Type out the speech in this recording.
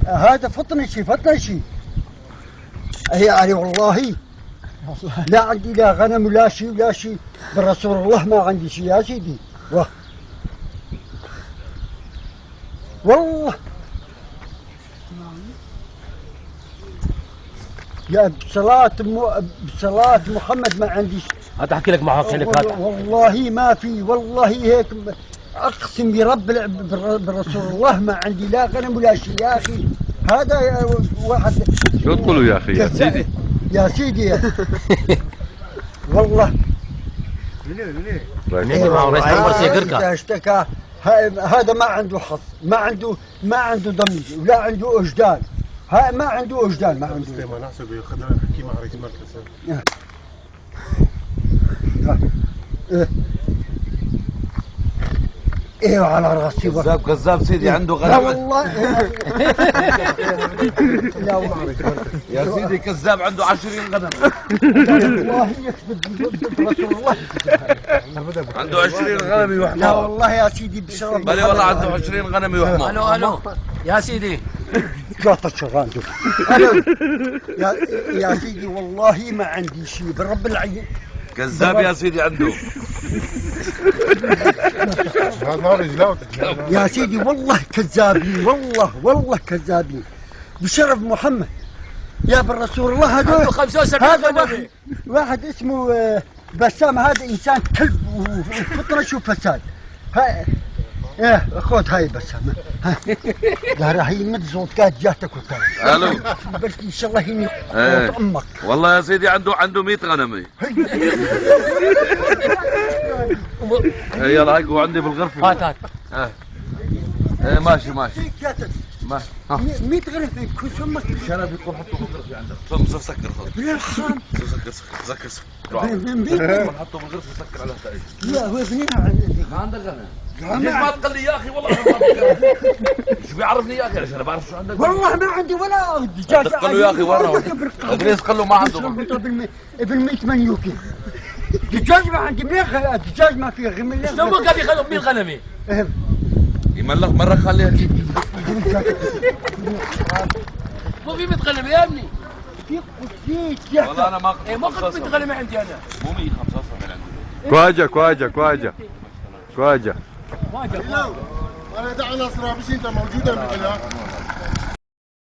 هذا فطنشي يعني والله لا عندي لا غنم ولا شيء برسول الله ما عندي شيء يا سيدي والله يا بصلاة محمد ما عندي شيء. هات احكي لك معك لك هذا والله ما في والله هيك اقسم برب برسول الله ما عندي لا غنم ولا شيء يا اخي. هذا واحد شو تقولوا يا اخي يا سيدي والله نحكي معه رئيس المرسي قرقة اشتكى هذا ما عنده حظ ما عنده ضمير ولا عنده وجدان. ما عنده وجدان ما عنده. ما نحسب ياخذها نحكي مع رئيس المركز. ايوه على راسي. كذاب سيدي عنده غنم. لا والله لا والله يا سيدي كذاب عنده 20 غنم. والله يكذب برسول الله. عنده 20 غنم يحمى. لا والله يا سيدي بسبب بلي والله عنده 20 غنم يحمى. الو يا سيدي قاطع شغال يا سيدي والله ما عندي شيء برب العين. كذاب يا سيدي عنده. يا سيدي والله كذابين والله كذابين بشرف محمد يا بالرسول الله. هذا 75 واحد اسمه بسام. هذا انسان كلب وفطرش وفساد. خذ هاي بسام. لا راح يمد زوجات جاتك وكذا. الو بس ان شاء الله هني امك. والله يا سيدي عنده 100 غنم. يلا هيك هو عندي بالغرفه. هات ايه ماشي 100 غرف كل سمك. شنب يكون حطه بالغرفه عندك. صم سكر خذ. يا حرام سكر حطه بالغرفه سكر على هاي. لا هو ابني ما عندك غنم. ليش ما تقول لي يا اخي والله شو بيعرفني يا اخي عشان انا بعرف شو عندك. والله ما عندي ولا دجاج. قال له يا اخي ورا ادريس قال له ما عنده. ابن 100 منيوكي دجاج ما عندي. دجاج ما فيه غير شو ابوك قال يخلوا 100 غنمه يملق مره خليها كيف. مو في 100 غنمه يا ابني. في والله انا ما مو 100 غنمه عندي انا. مو 100 15 كواجة عندي. كواجة انا دعنا نصر بس انت موجوده من هنا.